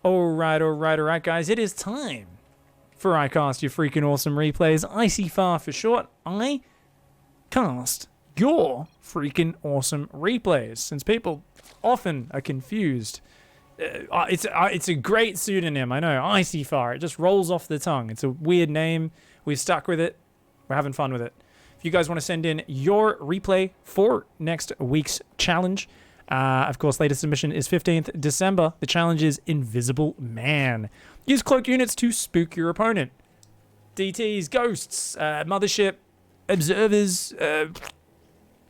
Alright, guys. It is time for I Cast Your Freaking Awesome Replays. Icyfar for short. I cast your freaking awesome replays. Since people often are confused. It's a great pseudonym, I know. Icyfar. It just rolls off the tongue. It's a weird name. We've stuck with it. We're having fun with it. If you guys want to send in your replay for next week's challenge, of course, latest submission is 15th December. The challenge is Invisible Man. Use cloaked units to spook your opponent. DTs, ghosts, mothership, observers,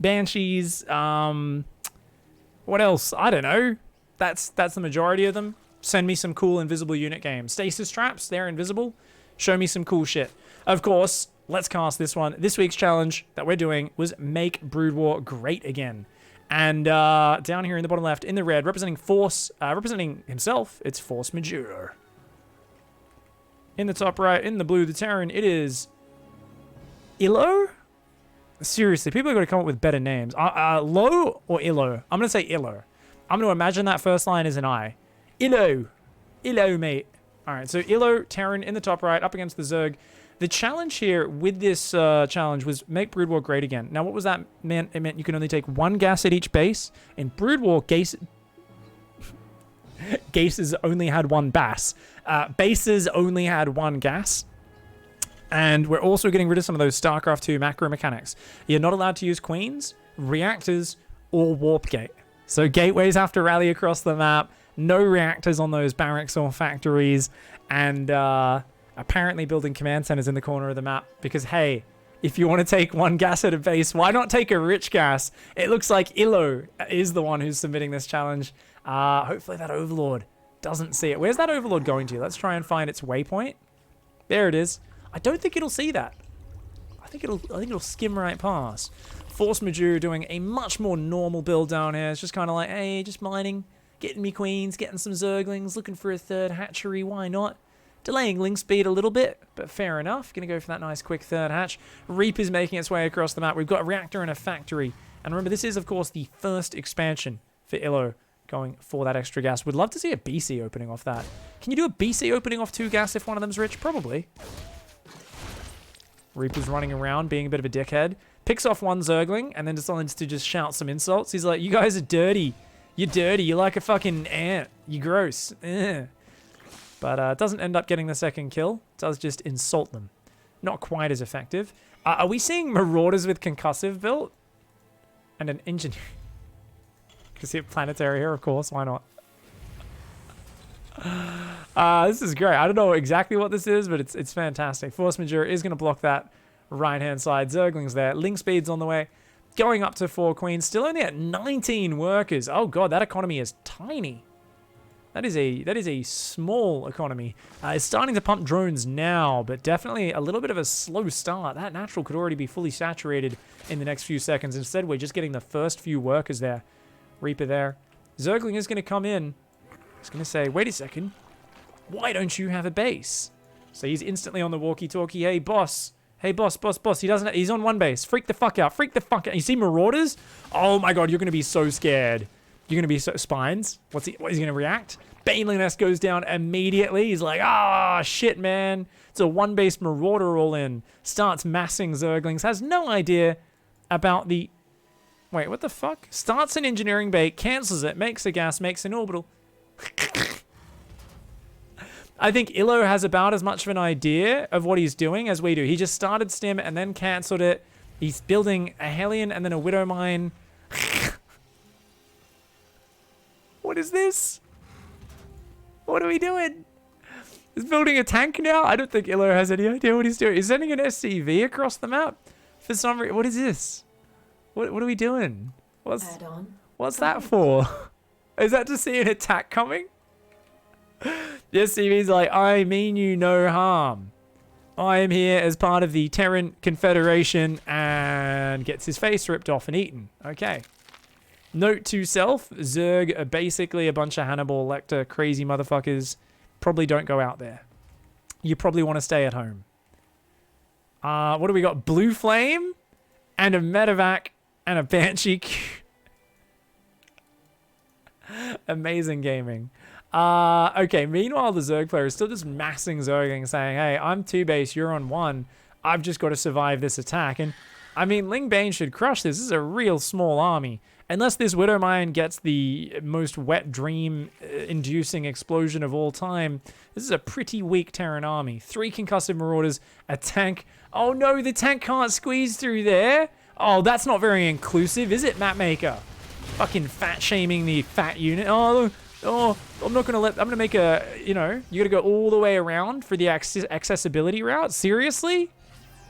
banshees, what else? I don't know. That's the majority of them. Send me some cool invisible unit games. Stasis traps, they're invisible. Show me some cool shit. Of course, let's cast this one. This week's challenge that we're doing was make Broodwar great again. And down here in the bottom left, in the red, representing Force, representing himself, it's Force Majeure. In the top right, in the blue, the Terran, it is Illo? Seriously, people are going to come up with better names. Lo or Illo? I'm going to say Illo. I'm going to imagine that first line is an I. Illo. Illo, mate. All right, so Illo, Terran in the top right, up against the Zerg. The challenge here with this challenge was make Broodwar great again. Now, what was that meant? It meant you can only take one gas at each base. In Broodwar, gases only had one bass. Bases only had one gas. And we're also getting rid of some of those StarCraft 2 macro mechanics. You're not allowed to use queens, reactors, or warpgate. So gateways have to rally across the map. No reactors on those barracks or factories. And apparently building command centers in the corner of the map. Because, hey, if you want to take one gas at a base, why not take a rich gas? It looks like Illo is the one who's submitting this challenge. Hopefully that Overlord doesn't see it. Where's that Overlord going to? Let's try and find its waypoint. There it is. I don't think it'll see that. I think it'll skim right past. Force Majeure doing a much more normal build down here. It's just kind of like, hey, just mining, getting me queens, getting some zerglings, looking for a third hatchery. Why not? Delaying link speed a little bit, but fair enough. Gonna go for that nice quick third hatch. Reap is making its way across the map. We've got a reactor and a factory. And remember, this is, of course, the first expansion for Illo going for that extra gas. Would love to see a BC opening off that. Can you do a BC opening off 2 gas if one of them's rich? Probably. Reaper's running around, being a bit of a dickhead. Picks off one Zergling, and then decides to just shout some insults. He's like, you guys are dirty. You're dirty. You're like a fucking ant. You're gross. But doesn't end up getting the second kill. Does just insult them. Not quite as effective. Are we seeing Marauders with concussive built? And an engineer. Because see a planetary here, of course. Why not? This is great. I don't know exactly what this is, but it's fantastic. Force Majeure is going to block that right-hand side. Zergling's there. Link speed's on the way. Going up to 4 queens. Still only at 19 workers. Oh, God, that economy is tiny. That is a small economy. It's starting to pump drones now, but definitely a little bit of a slow start. That natural could already be fully saturated in the next few seconds. Instead, we're just getting the first few workers there. Reaper there. Zergling is going to come in. He's going to say, wait a second. Why don't you have a base? So he's instantly on the walkie-talkie. Hey, boss. Hey, boss. He's on one base. Freak the fuck out. You see Marauders? Oh my God, you're going to be so scared. You're going to be so... Spines? What is he going to react? Baneling Nest goes down immediately. He's like, shit, man. It's a one-base Marauder all in. Starts massing Zerglings. Has no idea about the... Wait, what the fuck? Starts an engineering bait, cancels it, makes a gas, makes an orbital. I think Illo has about as much of an idea of what he's doing as we do. He just started Stim and then cancelled it. He's building a Hellion and then a Widow Mine. What is this? What are we doing? He's building a tank now? I don't think Illo has any idea what he's doing. He's sending an SCV across the map for some reason. What is this? What are we doing? What's that for? Is that to see an attack coming? The SCV's like, I mean you no harm. I am here as part of the Terran Confederation, and gets his face ripped off and eaten. Okay. Note to self, Zerg are basically a bunch of Hannibal Lecter crazy motherfuckers. Probably don't go out there. You probably want to stay at home. What do we got? Blue Flame and a Medevac and a Banshee. Amazing gaming. Okay, meanwhile, the Zerg player is still just massing Zergling, saying, hey, I'm 2 base, you're on 1. I've just got to survive this attack. And, I mean, Ling Bane should crush this. This is a real small army. Unless this Widowmine gets the most wet dream-inducing explosion of all time, this is a pretty weak Terran army. 3 concussive Marauders, a tank. Oh, no, the tank can't squeeze through there. Oh, that's not very inclusive, is it, Mapmaker? Fucking fat-shaming the fat unit. Oh, I'm not going to let... I'm going to make a... You know, you got to go all the way around for the accessibility route? Seriously?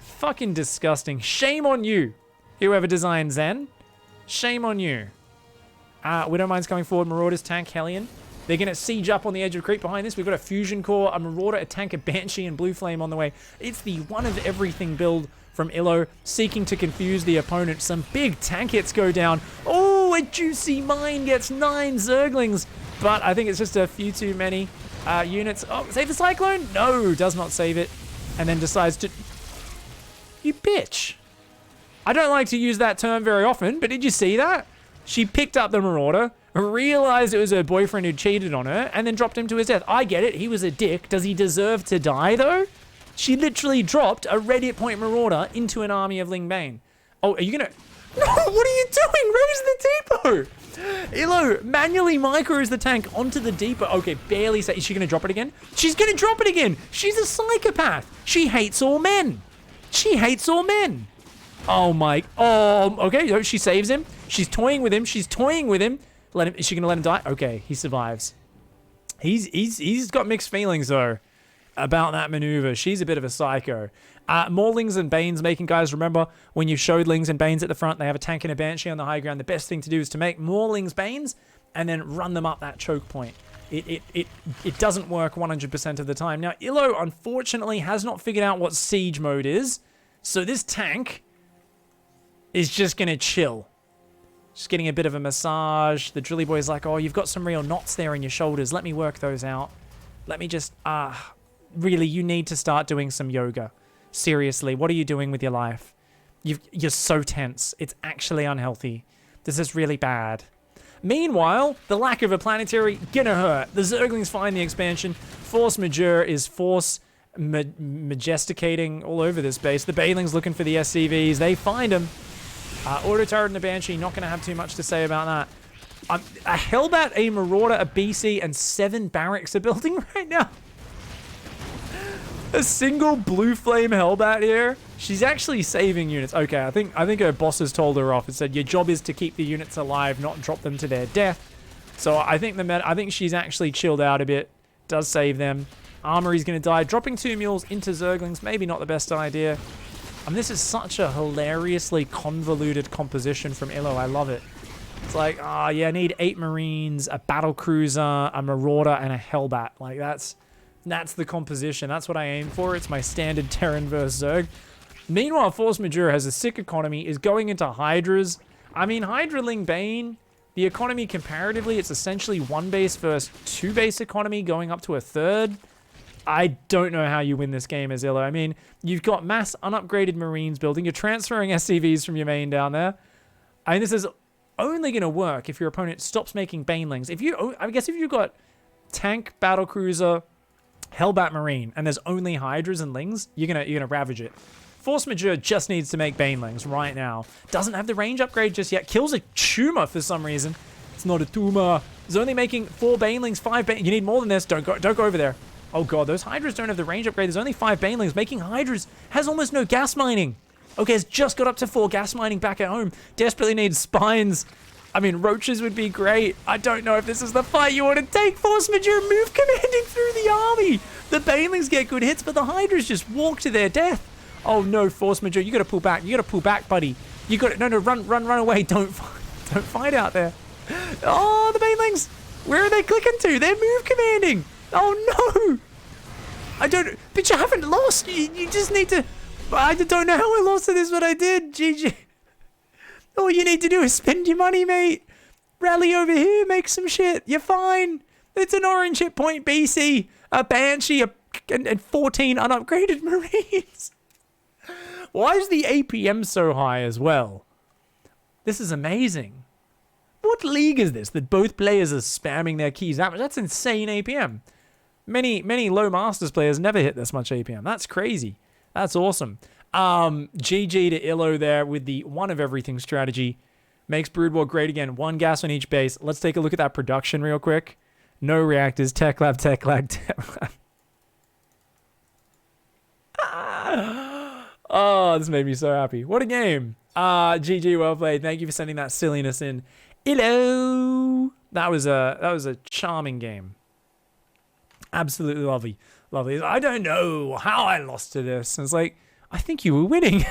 Fucking disgusting. Shame on you, whoever designed Zen. Shame on you. Widowmine's coming forward. Marauders, tank, Hellion. They're going to siege up on the edge of creep behind this. We've got a Fusion Core, a Marauder, a tank, a Banshee, and Blue Flame on the way. It's the one-of-everything build from Illo, seeking to confuse the opponent. Some big tank hits go down. Oh, a Juicy Mine gets 9 Zerglings. But I think it's just a few too many units. Oh, save the Cyclone? No, does not save it. And then decides to... You bitch. I don't like to use that term very often, but did you see that? She picked up the Marauder, realized it was her boyfriend who cheated on her, and then dropped him to his death. I get it. He was a dick. Does he deserve to die, though? She literally dropped a red hit point Marauder into an army of Ling Bane. Oh, are you going to... No, what are you doing? Raise the depot. Illo manually micros the tank onto the depot. Okay, barely. Is she going to drop it again? She's going to drop it again. She's a psychopath. She hates all men. She hates all men. Oh my. Oh, okay. She saves him. She's toying with him. She's toying with him. Is she going to let him die? Okay, he survives. He's got mixed feelings, though, about that maneuver. She's a bit of a psycho. More Lings and Banes making, guys, remember when you showed Lings and Banes at the front, they have a tank and a Banshee on the high ground. The best thing to do is to make more Lings Banes and then run them up that choke point. It doesn't work 100% of the time. Now, Illo, unfortunately, has not figured out what siege mode is. So this tank is just going to chill. Just getting a bit of a massage. The Drilly Boy's like, oh, you've got some real knots there in your shoulders. Let me work those out. Let me just, really, you need to start doing some yoga. Seriously, what are you doing with your life? You're so tense. It's actually unhealthy. This is really bad. Meanwhile, the lack of a planetary gonna hurt. The Zerglings find the expansion. Force Majeure is force majesticating all over this base. The Banelings looking for the SCVs. They find them. Auto Turret and the Banshee, not gonna have too much to say about that. A Hellbat, a Marauder, a BC, and 7 barracks are building right now. A single Blue Flame Hellbat here. She's actually saving units. Okay, I think her boss has told her off and said your job is to keep the units alive, not drop them to their death. So I think she's actually chilled out a bit. Does save them. Armory's going to die. Dropping 2 mules into Zerglings, maybe not the best idea. I mean, this is such a hilariously convoluted composition from Illo. I love it. It's like, yeah, I need 8 Marines, a battle cruiser, a Marauder, and a Hellbat. Like that's the composition. That's what I aim for. It's my standard Terran versus Zerg. Meanwhile, Force Majeure has a sick economy, is going into Hydras. I mean, Hydra Ling Bane, the economy comparatively, it's essentially 1 base versus 2 base economy going up to a 3rd. I don't know how you win this game as Illo. I mean, you've got mass unupgraded Marines building. You're transferring SCVs from your main down there. I mean, this is only going to work if your opponent stops making Banelings. I guess if you've got tank, battlecruiser, Hellbat Marine, and there's only Hydras and Lings, you're gonna ravage it. Force Majeure just needs to make Banelings right now. Doesn't have the range upgrade just yet. Kills a tumor for some reason. It's not a tumor. It's only making 4 Banelings, 5 Banelings. You need more than this. Don't go over there. Oh god, those Hydras don't have the range upgrade. There's only 5 Banelings. Making Hydras has almost no gas mining. Okay, it's just got up to 4 gas mining back at home. Desperately needs spines. I mean, roaches would be great. I don't know if this is the fight you want to take. Force Majeure move commanding through the army. The Banelings get good hits, but the Hydras just walk to their death. Oh no, Force Majeure, you gotta pull back. You gotta pull back, buddy. You gotta, no, run away. Don't fight out there. Oh, the Banelings. Where are they clicking to? They're move commanding. Oh no. But you haven't lost. You just need to, I don't know how I lost to this, but I did. GG. All you need to do is spend your money, mate. Rally over here, make some shit. You're fine. It's an orange hit point BC, a Banshee, and 14 unupgraded Marines. Why is the APM so high as well? This is amazing. What league is this that both players are spamming their keys that much? That's insane APM. Many low Masters players never hit this much APM. That's crazy. That's awesome. GG to Illo there with the one of everything strategy. Makes Broodwar great again. 1 gas on each base. Let's take a look at that production real quick. No reactors. Tech lab, tech lab, tech lab. Oh, this made me so happy. What a game. GG, well played. Thank you for sending that silliness in. Hello. That was a charming game. Absolutely lovely. Lovely. I don't know how I lost to this. And it's like, I think you were winning.